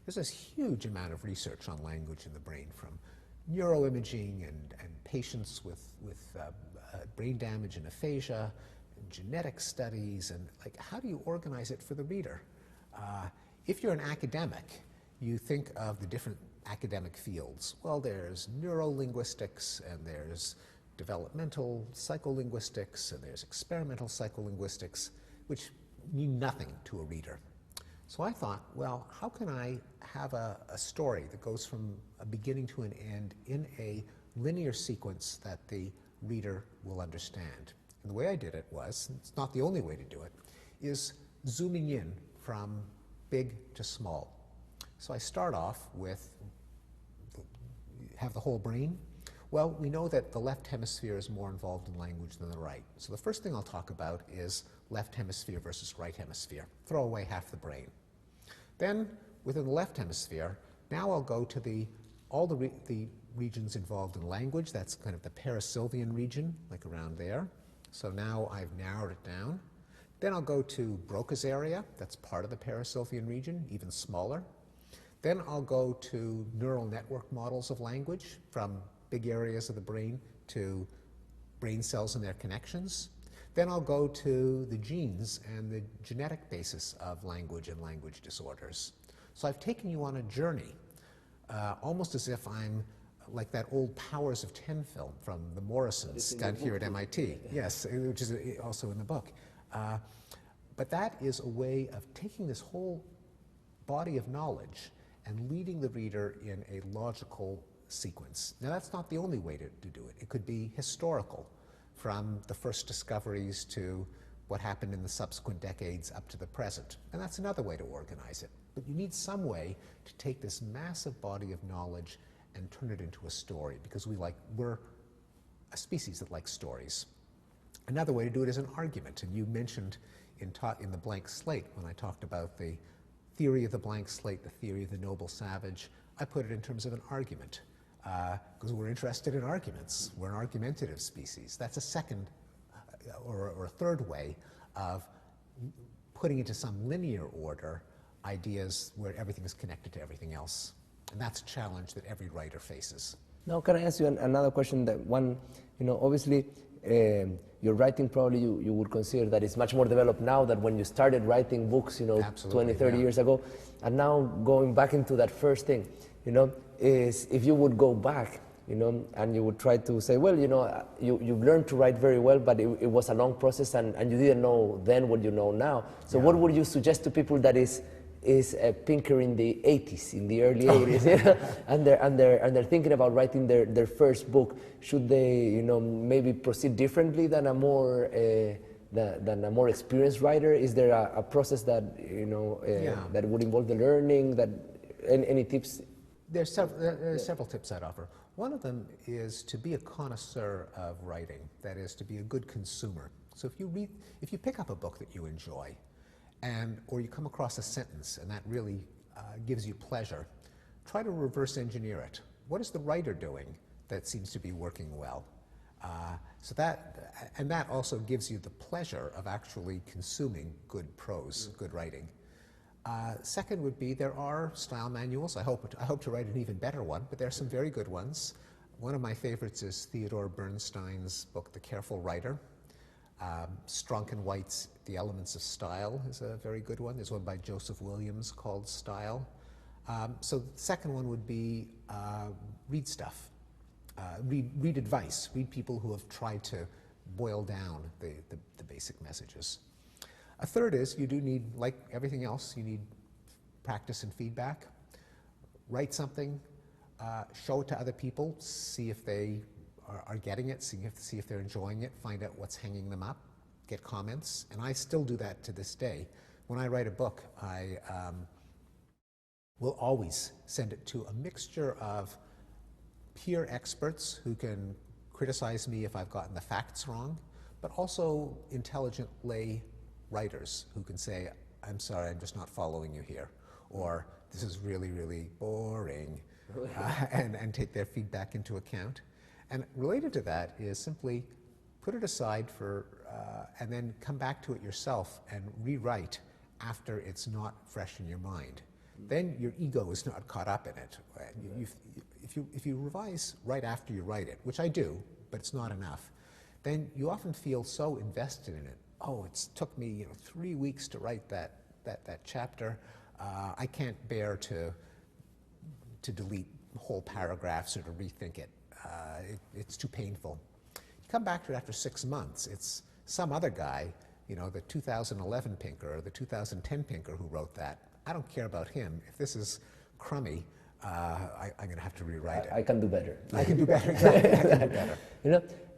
There's this huge amount of research on language in the brain, from neuroimaging and patients with brain damage and aphasia, and genetic studies, and like, how do you organize it for the reader? If you're an academic, you think of the different academic fields. Well, there's neurolinguistics, and there's developmental psycholinguistics, and there's experimental psycholinguistics, which mean nothing to a reader. So I thought, well, how can I have a story that goes from a beginning to an end in a linear sequence that the reader will understand? And the way I did it was, it's not the only way to do it, is zooming in from big to small. So I start off with, have the whole brain. Well, we know that the left hemisphere is more involved in language than the right. So the first thing I'll talk about is left hemisphere versus right hemisphere. Throw away half the brain. Then, within the left hemisphere, now I'll go to all the regions involved in language. That's kind of the Parasylvian region, like around there. So now I've narrowed it down. Then I'll go to Broca's area. That's part of the Parasylvian region, even smaller. Then I'll go to neural network models of language, from big areas of the brain to brain cells and their connections. Then I'll go to the genes and the genetic basis of language and language disorders. So I've taken you on a journey, almost as if I'm like that old Powers of 10 film from the Morrisons down here at MIT. Yes, which is also in the book. But that is a way of taking this whole body of knowledge and leading the reader in a logical sequence. Now, that's not the only way to do it. It could be historical, from the first discoveries to what happened in the subsequent decades up to the present. And that's another way to organize it. But you need some way to take this massive body of knowledge and turn it into a story, because we're a species that likes stories. Another way to do it is an argument. And you mentioned in the blank slate, when I talked about the theory of the blank slate, the theory of the noble savage, I put it in terms of an argument. Because we're interested in arguments. We're an argumentative species. That's a second or a third way of putting into some linear order ideas where everything is connected to everything else. And that's a challenge that every writer faces. Now, can I ask you another question? That one, obviously, your writing probably you would consider that it's much more developed now than when you started writing books, Absolutely, 20, 30 years ago. And now going back into that first thing, is if you would go back, and you would try to say, well, you've learned to write very well, but it was a long process, and you didn't know then what you know now. So what would you suggest to people that is Pinker in the 80s, in the early 80s, and they're thinking about writing their first book? Should they, maybe proceed differently than a more experienced writer? Is there a process that that would involve the learning? That any tips? There's several tips I'd offer. One of them is to be a connoisseur of writing. That is, to be a good consumer. So if you pick up a book that you enjoy, or you come across a sentence and that really gives you pleasure, try to reverse engineer it. What is the writer doing that seems to be working well? That also gives you the pleasure of actually consuming good prose, good writing. Second would be, there are style manuals. I hope to write an even better one, but there are some very good ones. One of my favorites is Theodore Bernstein's book, The Careful Writer. Strunk and White's The Elements of Style is a very good one. There's one by Joseph Williams called Style. So the second one would be read stuff. Read advice. Read people who have tried to boil down the basic messages. A third is, you do need, like everything else, you need practice and feedback. Write something, show it to other people, see if they are getting it, see if they're enjoying it, find out what's hanging them up, get comments. And I still do that to this day. When I write a book, I will always send it to a mixture of peer experts who can criticize me if I've gotten the facts wrong, but also intelligent lay writers who can say, I'm sorry, I'm just not following you here, or this is really, really boring, and take their feedback into account. And related to that is simply put it aside and then come back to it yourself and rewrite after it's not fresh in your mind. then your ego is not caught up in it. If you revise right after you write it, which I do, but it's not enough, then you often feel so invested in it. Oh, it's took me 3 weeks to write that chapter. I can't bear to delete whole paragraphs or to rethink it. It's too painful. You come back to it after 6 months. It's some other guy, the 2011 Pinker or the 2010 Pinker who wrote that. I don't care about him. If this is crummy, I'm going to have to rewrite it. I can do better. I can do better. Exactly. I can do better.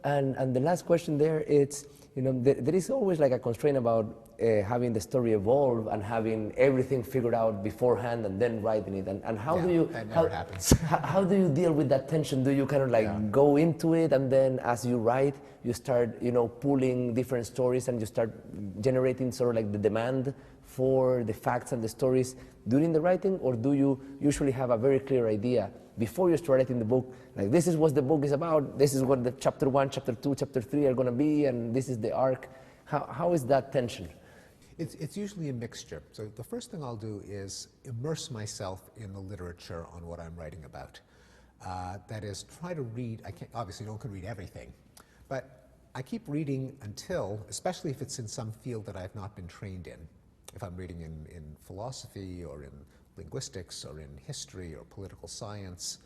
And the last question there, it's there is always like a constraint about having the story evolve and having everything figured out beforehand and then writing it. And how do you that never happens. how do you deal with that tension? Do you kind of like go into it and then as you write, you start pulling different stories and you start generating sort of like the demand for the facts and the stories during the writing, or do you usually have a very clear idea before you start writing the book, like this is what the book is about, this is what the chapter 1, chapter 2, chapter 3 are going to be, and this is the arc? How is that tension? It's usually a mixture. So the first thing I'll do is immerse myself in the literature on what I'm writing about. That is, try to read. I can't, obviously don't read everything, but I keep reading until, especially if it's in some field that I've not been trained in. If I'm reading in philosophy or in linguistics or in history or political science,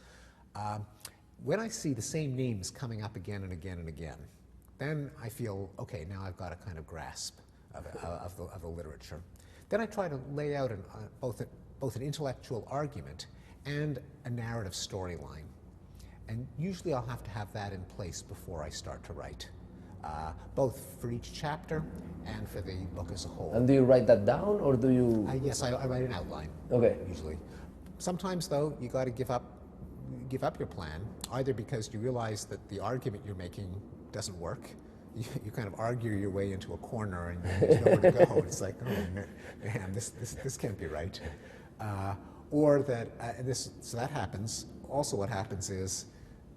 when I see the same names coming up again and again and again, then I feel, okay, now I've got a kind of grasp of the literature. Then I try to lay out both an intellectual argument and a narrative storyline. And usually I'll have to have that in place before I start to write, both for each chapter and for the book as a whole. And do you write that down, or do you? Yes, I write an outline. Okay. Usually. Sometimes, though, you got to give up your plan, either because you realize that the argument you're making doesn't work. You kind of argue your way into a corner and there's nowhere to go. It's like, oh man, this can't be right. Or that, so that happens. Also what happens is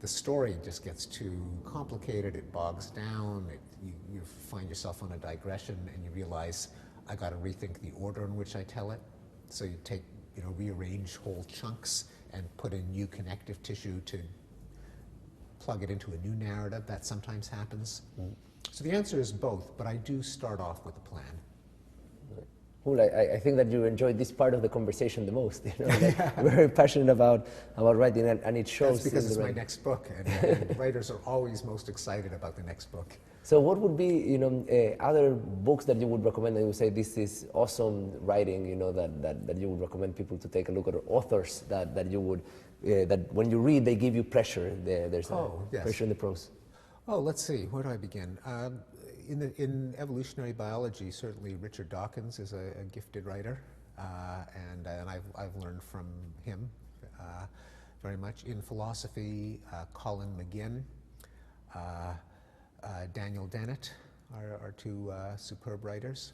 the story just gets too complicated, it bogs down, you find yourself on a digression and you realize, I got to rethink the order in which I tell it. So you take, rearrange whole chunks and put in new connective tissue to plug it into a new narrative. That sometimes happens. So the answer is both, but I do start off with a plan. Cool. I think that you enjoyed this part of the conversation the most. Very passionate about writing, and it shows. That's because it's my next book, and writers are always most excited about the next book. So what would be, other books that you would recommend, that you would say this is awesome writing, that you would recommend people to take a look at, or authors that you would, that when you read, they give you pleasure. There's pleasure in the prose. Oh, let's see. Where do I begin? In evolutionary biology, certainly Richard Dawkins is a gifted writer, and I've learned from him very much. In philosophy, Colin McGinn, Daniel Dennett are two superb writers.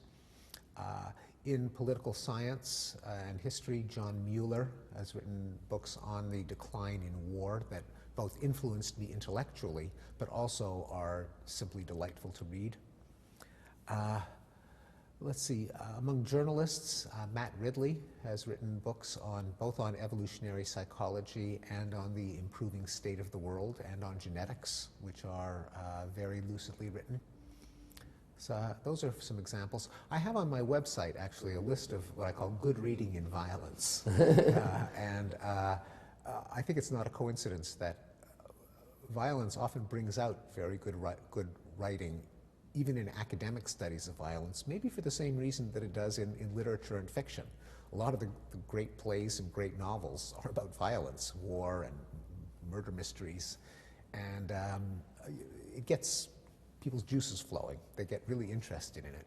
In political science and history, John Mueller has written books on the decline in war that both influenced me intellectually, but also are simply delightful to read. Let's see, among journalists, Matt Ridley has written books both on evolutionary psychology and on the improving state of the world and on genetics, which are very lucidly written. So those are some examples. I have on my website actually a list of what I call good reading in violence. And I think it's not a coincidence that violence often brings out very good writing, even in academic studies of violence, maybe for the same reason that it does in literature and fiction. A lot of the great plays and great novels are about violence, war and murder mysteries, and it gets people's juices flowing. They get really interested in it.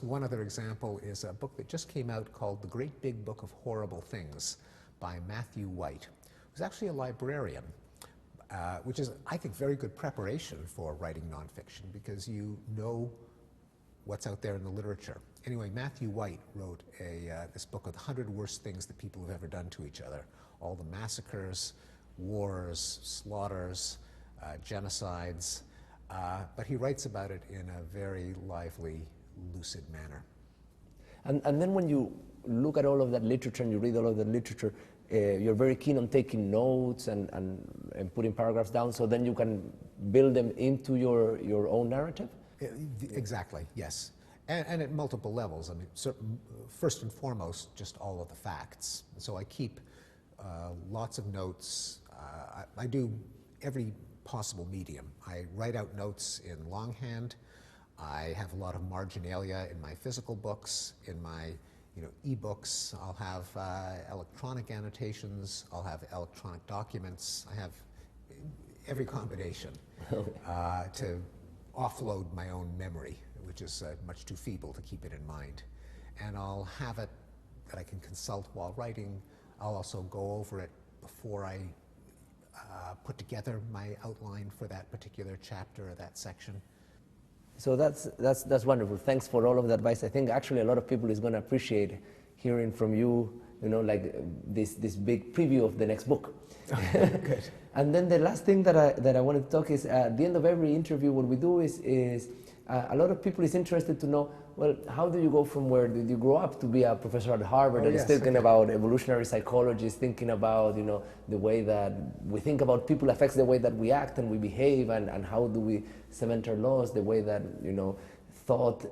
One other example is a book that just came out called The Great Big Book of Horrible Things by Matthew White, who's actually a librarian, which is, I think, very good preparation for writing nonfiction because you know what's out there in the literature. Anyway, Matthew White wrote this book of the 100 worst things that people have ever done to each other. All the massacres, wars, slaughters, genocides, but he writes about it in a very lively, lucid manner. And then when you look at all of that literature and you read all of that literature, you're very keen on taking notes and putting paragraphs down, so then you can build them into your own narrative? Exactly, yes. And at multiple levels. I mean, first and foremost, just all of the facts. So I keep lots of notes. I do every possible medium. I write out notes in longhand. I have a lot of marginalia in my physical books. In my e-books, I'll have electronic annotations. I'll have electronic documents. I have every combination to offload my own memory, which is much too feeble to keep it in mind. And I'll have it that I can consult while writing. I'll also go over it before I put together my outline for that particular chapter or that section. So that's wonderful. Thanks for all of the advice. I think actually a lot of people is going to appreciate hearing from you, like this big preview of the next book. Good. And then the last thing that I wanted to talk is at the end of every interview, what we do is a lot of people is interested to know, well, how do you go from where did you grow up to be a professor at Harvard and thinking about evolutionary psychology, thinking about the way that we think about people affects the way that we act and we behave, and how do we cement our laws, the way that thought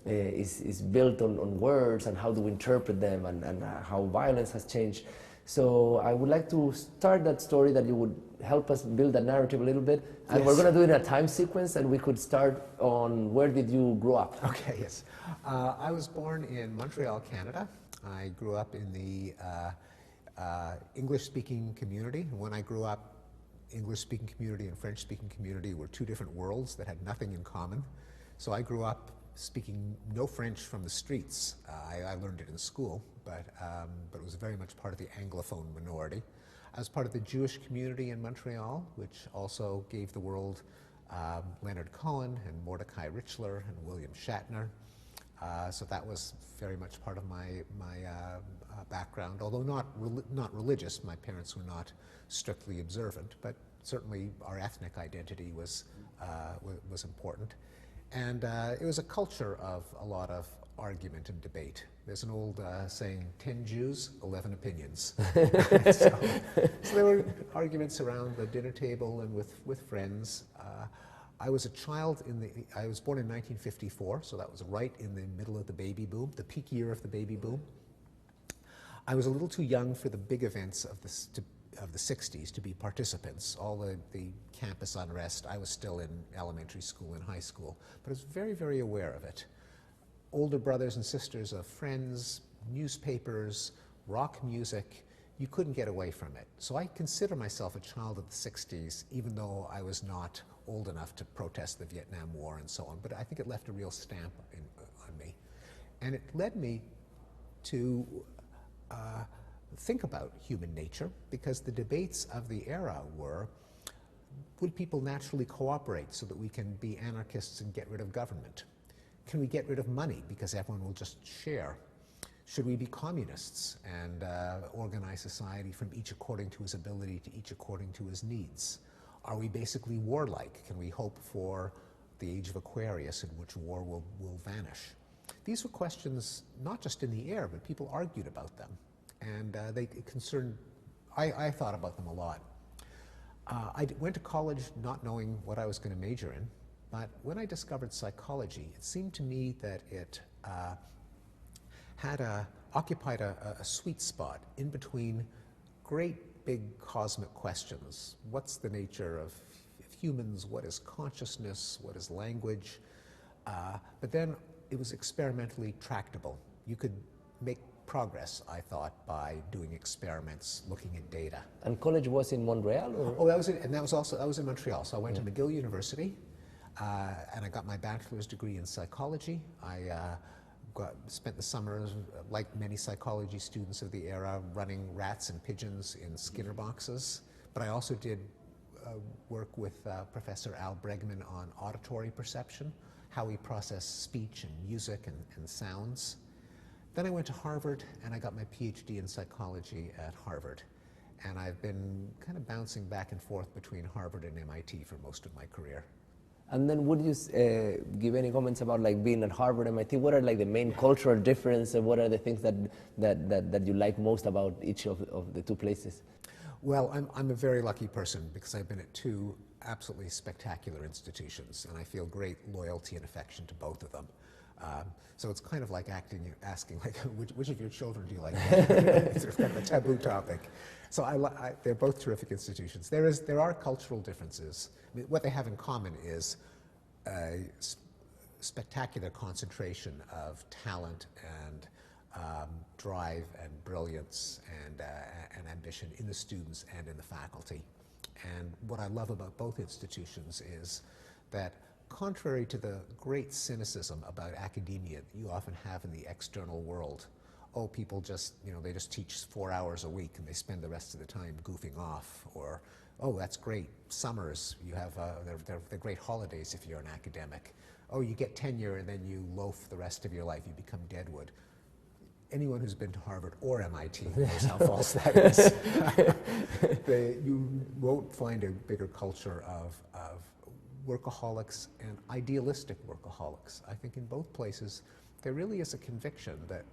is built on words, and how do we interpret them, and how violence has changed. So I would like to start that story, that you would help us build that narrative a little bit. And yes, we're going to do it in a time sequence, and we could start on where did you grow up? Okay, yes. I was born in Montreal, Canada. I grew up in the English-speaking community. When I grew up, English-speaking community and French-speaking community were two different worlds that had nothing in common. So I grew up speaking no French from the streets. I learned it in school, but it was very much part of the Anglophone minority. I was part of the Jewish community in Montreal, which also gave the world Leonard Cohen and Mordecai Richler and William Shatner. So that was very much part of my background, although not religious. My parents were not strictly observant, but certainly our ethnic identity was important. And it was a culture of a lot of argument and debate. There's an old saying, 10 Jews, 11 opinions. so there were arguments around the dinner table and with friends. I was a child I was born in 1954, so that was right in the middle of the baby boom, the peak year of the baby boom. I was a little too young for the big events of the 60s to be participants. All the campus unrest, I was still in elementary school and high school, but I was very, very aware of it. Older brothers and sisters of friends, newspapers, rock music, you couldn't get away from it. So I consider myself a child of the 60s, even though I was not old enough to protest the Vietnam War and so on, but I think it left a real stamp on me. And it led me to think about human nature, because the debates of the era were, would people naturally cooperate so that we can be anarchists and get rid of government? Can we get rid of money because everyone will just share? Should we be communists and organize society from each according to his ability to each according to his needs? Are we basically warlike? Can we hope for the age of Aquarius in which war will vanish? These were questions not just in the air, but people argued about them. And they concerned, I thought about them a lot. I went to college not knowing what I was going to major in, but when I discovered psychology, it seemed to me that it occupied a sweet spot in between great big cosmic questions. What's the nature of humans? What is consciousness? What is language? But then it was experimentally tractable. You could make progress, I thought, by doing experiments, looking at data. And college was in Montreal? Or? Oh, that was in Montreal. So I went to McGill University, and I got my bachelor's degree in psychology. I spent the summers, like many psychology students of the era, running rats and pigeons in Skinner boxes. But I also did work with Professor Al Bregman on auditory perception, how we process speech and music and sounds. Then I went to Harvard, and I got my PhD in psychology at Harvard. And I've been kind of bouncing back and forth between Harvard and MIT for most of my career. And then would you give any comments about like being at Harvard, MIT? What are like the main cultural differences, and what are the things that you like most about each of the two places? Well, I'm a very lucky person because I've been at two absolutely spectacular institutions, and I feel great loyalty and affection to both of them. So it's kind of like asking, like, which of your children do you like? It's kind of a taboo topic. So they're both terrific institutions. There are cultural differences. I mean, what they have in common is a spectacular concentration of talent and drive and brilliance and ambition in the students and in the faculty. And what I love about both institutions is that, contrary to the great cynicism about academia that you often have in the external world, oh, people just, they just teach 4 hours a week and they spend the rest of the time goofing off, or, oh, that's great, summers, you have, they're great holidays if you're an academic. Oh, you get tenure and then you loaf the rest of your life, you become deadwood. Anyone who's been to Harvard or MIT knows how false that is. You won't find a bigger culture of workaholics and idealistic workaholics. I think in both places there really is a conviction that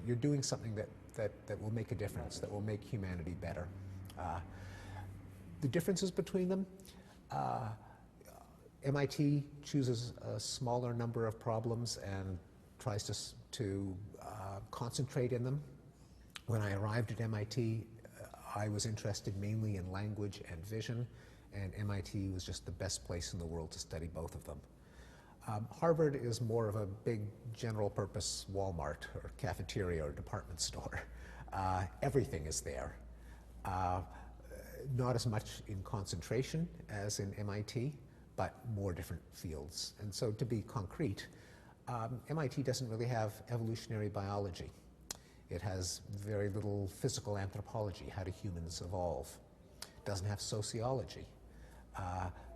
you're doing something that will make a difference, that will make humanity better. The differences between them, MIT chooses a smaller number of problems and tries to concentrate in them. When I arrived at MIT, I was interested mainly in language and vision, and MIT was just the best place in the world to study both of them. Harvard is more of a big general purpose Walmart or cafeteria or department store. Everything is there. Not as much in concentration as in MIT, but more different fields. And so, to be concrete, MIT doesn't really have evolutionary biology. It has very little physical anthropology, how do humans evolve. It doesn't have sociology.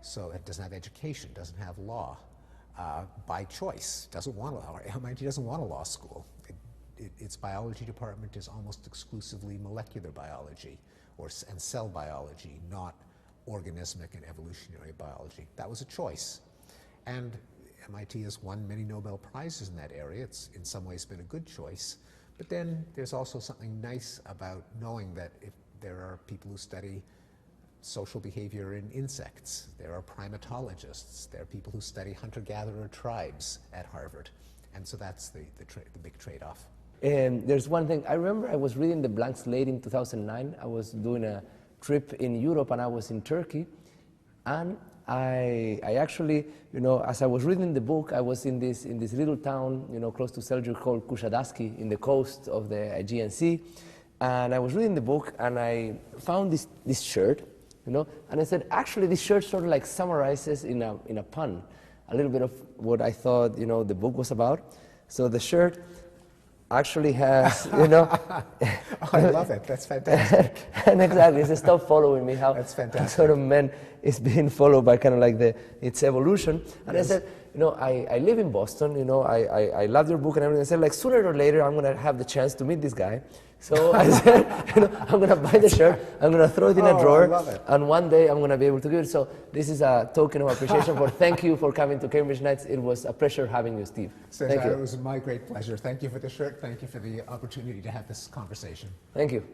So it doesn't have education, doesn't have law. By choice, MIT doesn't want a law school. Its biology department is almost exclusively molecular biology and cell biology, not organismic and evolutionary biology. That was a choice. And MIT has won many Nobel Prizes in that area. It's in some ways been a good choice. But then there's also something nice about knowing that if there are people who study social behavior in insects, there are primatologists, there are people who study hunter-gatherer tribes at Harvard. And so that's the big trade-off. There's one thing, I remember I was reading The Blank Slate in 2009. I was doing a trip in Europe and I was in Turkey. And I actually, as I was reading the book, I was in this little town, close to Seljuk called Kusadasi in the coast of the Aegean Sea. And I was reading the book and I found this shirt, and I said, actually this shirt sort of like summarizes in a pun a little bit of what I thought, the book was about. So the shirt actually has, Oh, I love it. That's fantastic. And exactly, it's stop following me. How that's fantastic. Sort of man is being followed by kind of like its evolution. And yes. I said, I live in Boston. I love your book and everything. I said, like sooner or later, I'm gonna have the chance to meet this guy. So I said, I'm gonna buy the shirt. I'm gonna throw it in a drawer, and one day I'm gonna be able to give it. So this is a token of appreciation thank you for coming to Cambridge Nights. It was a pleasure having you, Steve. Thank you. It was my great pleasure. Thank you for the shirt. Thank you for the opportunity to have this conversation. Thank you.